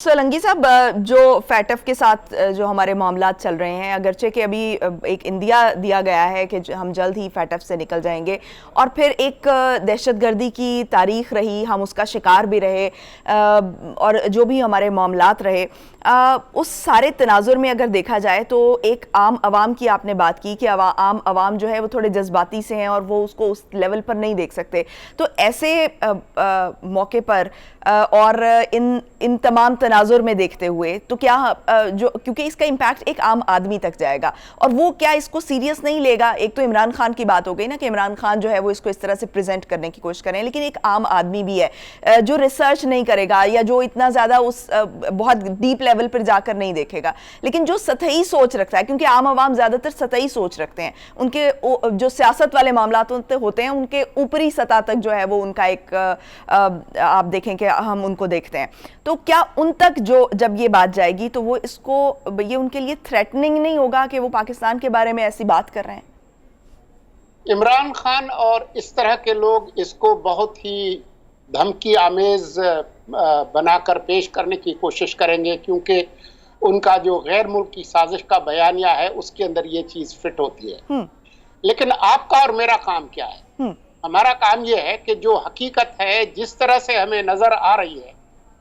सोलंकी साहब, जो फैटफ के साथ जो हमारे मामलात चल रहे हैं, अगरचे कि अभी एक इंदिया दिया गया है कि हम जल्द ही फैटफ से निकल जाएंगे, और फिर एक दहशतगर्दी की तारीख रही, हम उसका शिकार भी रहे, और जो भी हमारे मामलात रहे, उस सारे तनाजुर में अगर देखा जाए तो एक आम आवाम की आपने बात की कि आम आवाम जो है वो थोड़े जज्बाती से हैं और वो उसको उस लेवल पर नहीं देख सकते। तो ऐसे मौके पर और इन तमाम तनाजुर में देखते हुए तो क्या जो, क्योंकि इसका इम्पैक्ट एक आम आदमी तक जाएगा और वो क्या इसको सीरियस नहीं लेगा। एक तो इमरान खान की बात हो गई ना कि इमरान खान जो है वो इसको इस तरह से प्रेजेंट करने की कोशिश करें, लेकिन एक आम आदमी भी है जो रिसर्च नहीं करेगा या जो इतना ज़्यादा उस बहुत डीप लेवल पर जाकर नहीं देखेगा, लेकिन जो सतही सोच रखता है, क्योंकि आम आवाम ज़्यादातर सतही सोच रखते हैं, उनके जो सियासत वाले मामला होते हैं उनके ऊपरी सतह तक जो है वो उनका एक आप देखें कि हम उनको देखते हैं, तो क्या उन तक जो जब ये बात जाएगी तो वो इसको ये उनके लिए थ्रेटनिंग नहीं होगा कि वो पाकिस्तान के बारे में ऐसी बात कर रहे हैं? इमरान खान और इस तरह के लोग इसको बहुत ही धमकी आमेज बनाकर पेश करने की कोशिश करेंगे, क्योंकि उनका जो गैर मुल्की साजिश का बयानिया है उसके अंदर ये चीज फिट होती है। लेकिन आपका और मेरा काम क्या है? हमारा काम ये है कि जो हकीकत है, जिस तरह से हमें नजर आ रही है,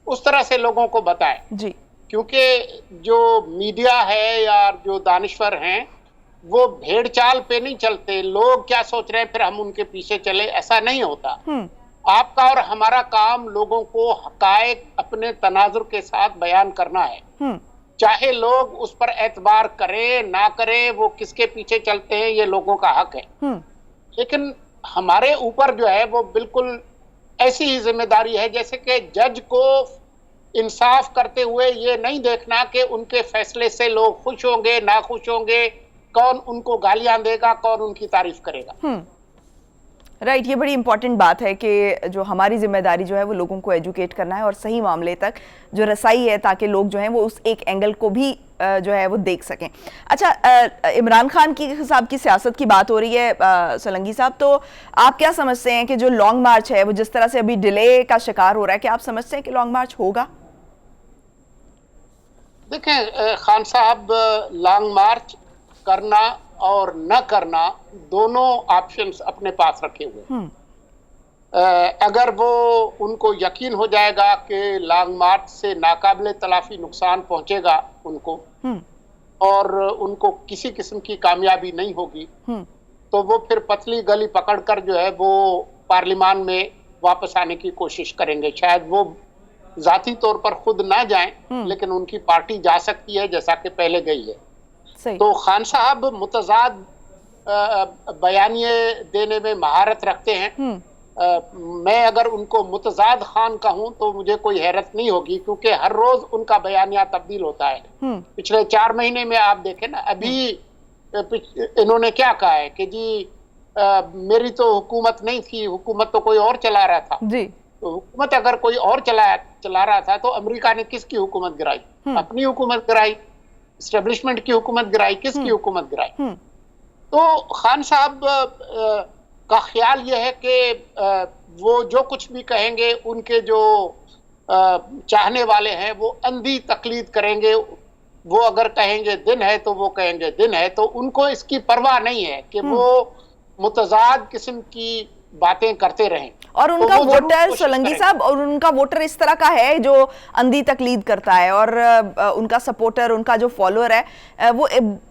उस तरह से लोगों को बताएं जी। क्योंकि जो मीडिया है या जो दानिश्वर हैं वो भेड़ चाल पे नहीं चलते, लोग क्या सोच रहे हैं फिर हम उनके पीछे चले, ऐसा नहीं होता। आपका और हमारा काम लोगों को हकायक अपने तनाजुर के साथ बयान करना है। चाहे लोग उस पर एतबार करें ना करें, वो किसके पीछे चलते हैं ये लोगों का हक है, लेकिन हमारे ऊपर जो है वो बिल्कुल ऐसी ही जिम्मेदारी है जैसे कि जज को इंसाफ करते हुए ये नहीं देखना कि उनके फैसले से लोग खुश होंगे ना खुश होंगे, कौन उनको गालियां देगा, कौन उनकी तारीफ करेगा। राइट, ये बड़ी इंपॉर्टेंट बात है कि जो हमारी जिम्मेदारी जो है वो लोगों को एजुकेट करना है और सही मामले तक जो रसाई है, ताकि लोग जो हैं वो उस एक एंगल को भी जो है वो देख सकें। अच्छा, इमरान खान की साहब की सियासत की बात हो रही है सोलंकी साहब, तो आप क्या समझते हैं कि जो लॉन्ग मार्च है वो जिस तरह से अभी डिले का शिकार हो रहा है, क्या आप समझते हैं कि लॉन्ग मार्च होगा? देखें खान साहब, लॉन्ग मार्च करना और न करना दोनों ऑप्शंस अपने पास रखे हुए। अगर वो उनको यकीन हो जाएगा कि लॉन्ग मार्च से नाकाबिले तलाफी नुकसान पहुंचेगा उनको और उनको किसी किस्म की कामयाबी नहीं होगी, तो वो फिर पतली गली पकड़कर जो है वो पार्लियामान में वापस आने की कोशिश करेंगे। शायद वो जाती तौर पर खुद ना जाएं, लेकिन उनकी पार्टी जा सकती है जैसा कि पहले गई है। तो खान साहब मुतजाद बयानिए देने में महारत रखते हैं। मैं अगर उनको मुतजाद खान कहूं तो मुझे कोई हैरत नहीं होगी, क्योंकि हर रोज उनका बयानिया तब्दील होता है। पिछले 4 महीने में आप देखें ना, अभी इन्होंने क्या कहा है कि जी मेरी तो हुकूमत नहीं थी, हुकूमत तो कोई और चला रहा था जी। तो हुकूमत अगर कोई और चला रहा था तो अमेरिका ने किसकी हुकूमत गिराई? अपनी हुकूमत गिराई। एस्टेब्लिशमेंट की हुकूमत गिराई, किसकी हुकूमत गिराई? तो खान साहब का ख्याल यह है कि वो जो कुछ भी कहेंगे उनके जो चाहने वाले हैं वो अंधी तकलीद करेंगे। वो अगर कहेंगे दिन है तो वो कहेंगे दिन है, तो उनको इसकी परवाह नहीं है कि वो मुतजाद किस्म की बातें करते रहें। और उनका वोटर सोलंकी साहब, और उनका वोटर इस तरह का है जो अंधी तकलीद करता है, और उनका सपोर्टर, उनका जो फॉलोअर है वो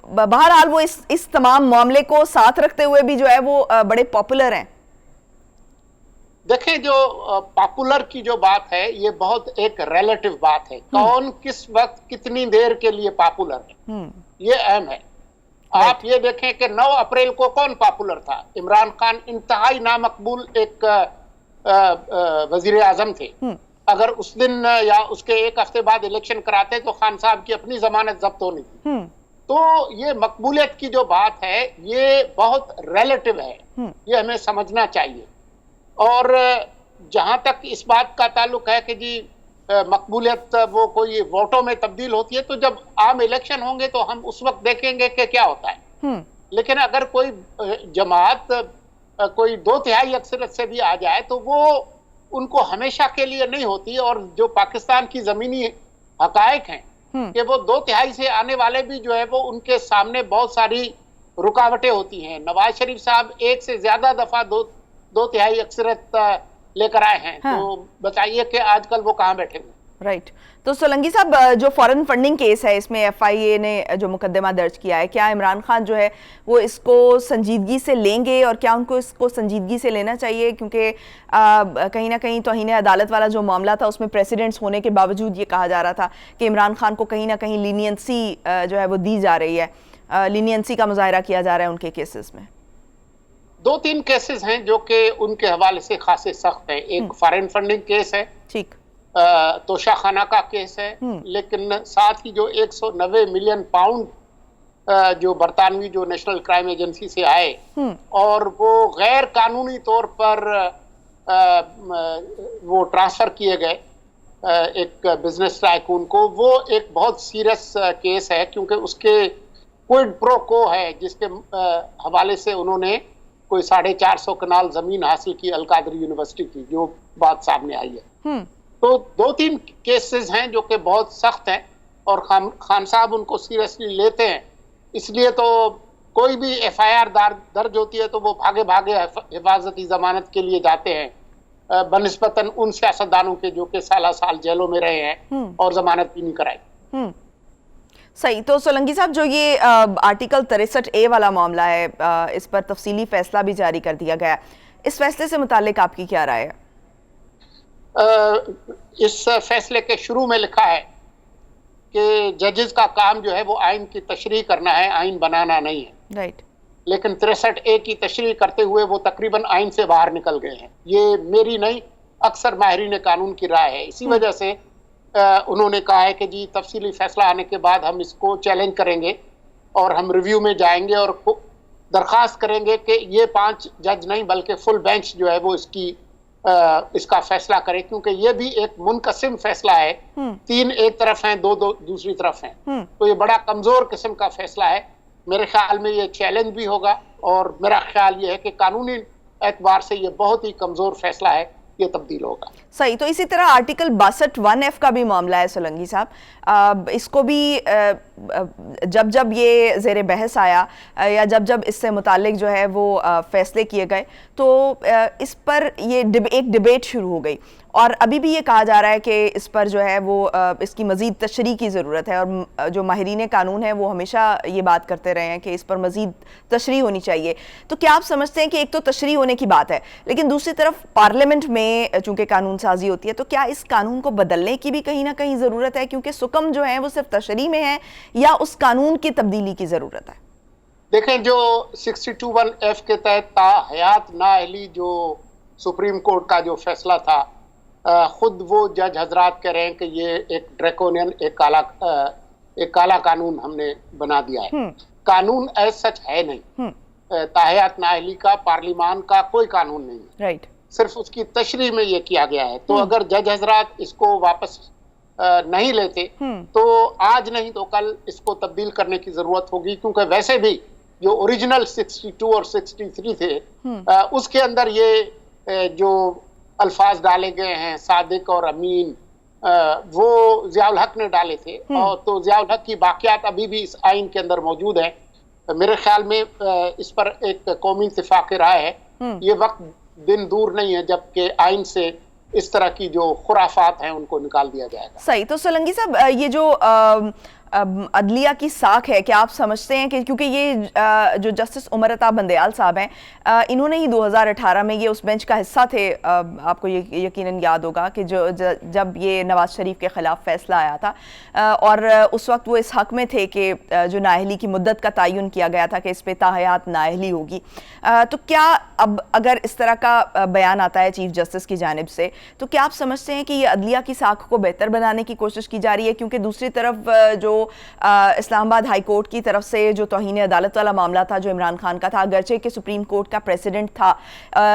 बहरहाल वो इस तमाम मामले को साथ रखते हुए भी जो है वो बड़े पॉपुलर हैं। देखें, जो पॉपुलर की जो बात है ये बहुत एक रिलेटिव बात है। कौन किस वक्त कितनी देर के लिए पॉपुलर है ये अहम है। आप ये देखें कि 9 अप्रैल को कौन पॉपुलर था? इमरान खान इंतहाई नामकबूल एक वजीर आजम थे। अगर उस दिन या उसके एक हफ्ते बाद इलेक्शन कराते तो खान साहब की अपनी जमानत जब्त होनी थी। तो ये मकबूलियत की जो बात है ये बहुत रिलेटिव है, ये हमें समझना चाहिए। और जहां तक इस बात का ताल्लुक है कि जी मकबूलियत वो कोई वोटों में तब्दील होती है, तो जब आम इलेक्शन होंगे तो हम उस वक्त देखेंगे कि क्या होता है। लेकिन अगर कोई जमात कोई 2/3 अक्सरियत से भी आ जाए तो वो उनको हमेशा के लिए नहीं होती, और जो पाकिस्तान की जमीनी हकायक हैं कि वो 2/3 से आने वाले भी जो है वो उनके सामने बहुत सारी रुकावटें होती हैं। नवाज शरीफ साहब एक से ज्यादा दफा 2/3 अक्सरियत लेकर आए हैं। हाँ। तो बताइए कि आजकल वो कहाँ बैठे हुए। राइट। तो सोलंकी साहब, जो फॉरेन फंडिंग केस है, इसमें एफआईए ने जो मुकदमा दर्ज किया है, क्या इमरान खान जो है वो इसको संजीदगी से लेंगे और क्या उनको इसको संजीदगी से लेना चाहिए? क्योंकि कहीं ना कहीं तौहीन अदालत वाला जो मामला था उसमें प्रेसिडेंट्स होने के बावजूद ये कहा जा रहा था कि इमरान खान को कहीं ना कहीं लीनियंसी जो है वो दी जा रही है, लीनियंसी का मुजाहरा किया जा रहा है उनके केसेस में। 2-3 केसेस हैं जो कि उनके हवाले से खासे सख्त है। एक फॉरेन फंडिंग केस है, ठीक, तोशा खाना का केस है, लेकिन साथ ही जो 190 मिलियन पाउंड जो बरतानवी जो नेशनल क्राइम एजेंसी से आए और वो गैर कानूनी तौर पर वो ट्रांसफर किए गए एक बिजनेस टाइकून को, वो एक बहुत सीरियस केस है क्योंकि उसके क्विड प्रो को है जिसके हवाले से उन्होंने कोई 450 कनाल जमीन हासिल की अलकादरी यूनिवर्सिटी की, जो बात सामने आई है। तो 2-3 केसेस हैं जो कि बहुत सख्त हैं और खान साहब उनको सीरियसली लेते हैं। इसलिए तो कोई भी एफआईआर दर्ज होती है तो वो भागे भागे हिफाजती जमानत के लिए जाते हैं बनिस्बतन उन सियासतदानों के जो कि साल जेलों में रहे हैं और जमानत भी नहीं कराई। सही। तो सोलंकी साहब, जो ये आर्टिकल 63A वाला मामला है, इस पर तफसीली फैसला भी जारी कर दिया गया, इस फैसले से मुताल्लिक आपकी क्या राय है? इस फैसले के शुरू में लिखा है कि जजेस का काम जो है वो आइन की तशरीह करना है, आइन बनाना नहीं है। राइट। लेकिन 63A की तशरीह करते हुए वो तकरीबन आइन से बाहर निकल गए हैं। ये मेरी नहीं, अक्सर माहिरीन कानून की राय है। इसी वजह से उन्होंने कहा है कि जी तफसीली फैसला आने के बाद हम इसको चैलेंज करेंगे और हम रिव्यू में जाएंगे और दरख्वास्त करेंगे कि ये 5 जज नहीं बल्कि फुल बेंच जो है वो इसका फैसला करे, क्योंकि ये भी एक मुनकसिम फैसला है। 3 एक तरफ हैं, 2 दूसरी तरफ हैं। तो ये बड़ा कमजोर किस्म का फैसला है। मेरे ख्याल में ये चैलेंज भी होगा और मेरा ख्याल ये है कि कानूनी एतबार से ये बहुत ही कमजोर फैसला है, ये तब्दील होगा। सही। तो इसी तरह आर्टिकल 62(1)(f) का भी मामला है सोलंकी साहब, इसको भी जब ये ज़ेर बहस आया या जब इससे मुतालिक जो है वो फैसले किए गए तो इस पर ये एक डिबेट शुरू हो गई और अभी भी ये कहा जा रहा है कि इस पर जो है वो इसकी मज़ीद तशरीह की ज़रूरत है और जो माहिरीन कानून है वो हमेशा ये बात करते रहे हैं कि इस पर मज़ीद तशरीह होनी चाहिए। तो क्या आप समझते हैं कि एक तो तशरीह होने की बात है, लेकिन दूसरी तरफ पार्लियामेंट में चूंकि कानून साजी होती है तो क्या इस कानून को बदलने की भी कहीं ना कहीं ज़रूरत है, क्योंकि सुकम जो है वो सिर्फ तशरीह में है, या उस कानून की तब्दीली की ज़रूरत है? देखें, जो 62(1)(f) के तहत ताहयात नाअहली जो सुप्रीम कोर्ट का जो फैसला था, खुद वो जज हजरात कह रहे हैं कि ये एक ड्रैकोनियन, एक काला कानून हमने बना दिया है। कानून एज सच है नहीं। ताहयात नाअहली का पार्लिमान का कोई कानून नहीं है। राइट। सिर्फ उसकी तशरीह में ये किया गया है। तो अगर जज हजरात इसको वापस नहीं लेते तो आज नहीं तो कल इसको तब्दील करने की जरूरत होगी, क्योंकि वैसे भी जो ओरिजिनल 62 और 63 थे उसके अंदर ये जो अल्फाज डाले गए हैं सादिक और अमीन, वो ज़ियाउल हक ने डाले थे और तो ज़ियाउल हक की बाक़ियात अभी भी इस आइन के अंदर मौजूद है। मेरे ख्याल में इस पर एक कौमी इत्तिफाक राय है। ये वक्त दिन दूर नहीं है जबकि आइन से इस तरह की जो खुराफात हैं उनको निकाल दिया जाएगा। सही। तो सोलंकी साहब, ये जो अदलिया की साख है, क्या आप समझते हैं कि क्योंकि ये जो जस्टिस उमर अता बंदयाल साहब हैं, इन्होंने ही 2018 में ये उस बेंच का हिस्सा थे, आपको ये यकीनन याद होगा कि जब ये नवाज शरीफ के ख़िलाफ़ फ़ैसला आया था और उस वक्त वो इस हक़ में थे कि जो नाअहली की मुद्दत का तयन किया गया था कि इस पर ताहयात नाअहली होगी। तो क्या अब अगर इस तरह का बयान आता है चीफ जस्टिस की जानिब से, तो क्या आप समझते हैं कि ये अदलिया की साख को बेहतर बनाने की कोशिश की जा रही है? क्योंकि दूसरी तरफ जो इस्लामाबाद हाई कोर्ट की तरफ से जो तौहीन अदालत वाला मामला था जो इमरान खान का था, अगरचे कि सुप्रीम कोर्ट का प्रेसिडेंट था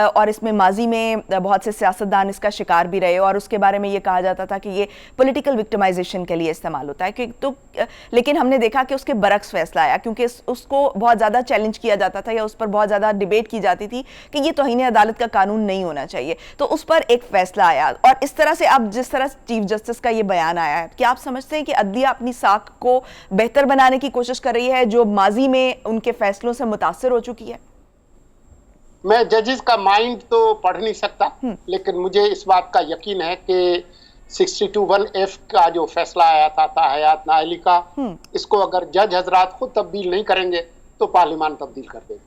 और इसमें माजी में बहुत से सियासतदान इसका शिकार भी रहे और उसके बारे में ये कहा जाता था कि ये पॉलिटिकल विक्टिमाइजेशन के लिए इस्तेमाल होता है, तो लेकिन हमने देखा कि उसके बरक्स फैसला आया, क्योंकि उसको बहुत ज़्यादा चैलेंज किया जाता था या उस पर बहुत ज़्यादा डिबेट की जाती थी कि ये तौहीन अदालत का कानून नहीं होना चाहिए, तो उस पर एक फैसला आया। और इस तरह से अब जिस तरह चीफ जस्टिस का ये बयान आया है, क्या आप समझते हैं कि अदलिया अपनी साख को बेहतर बनाने की कोशिश कर रही है जो माजी में उनके फैसलों से मुतासिर हो चुकी है? मैं जजेस का माइंड तो पढ़ नहीं सकता, लेकिन मुझे इस बात का यकीन है कि 62(1)(f का जो फैसला आया था ताहयात नाअहली का, इसको अगर जज हजरात खुद तब्दील नहीं करेंगे तो पार्लियामान तब्दील कर देगी।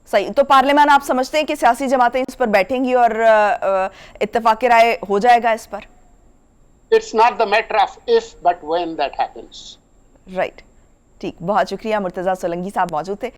सही, तो पार्लियामान आप समझते हैं कि सियासी जमातें इस पर बैठेंगी और इत्तेफाक राय हो जाएगा इस पर? It's not the matter of if but when that happens. Right, ठीक, बहुत शुक्रिया। मुर्तजा सोलंकी साहब मौजूद थे।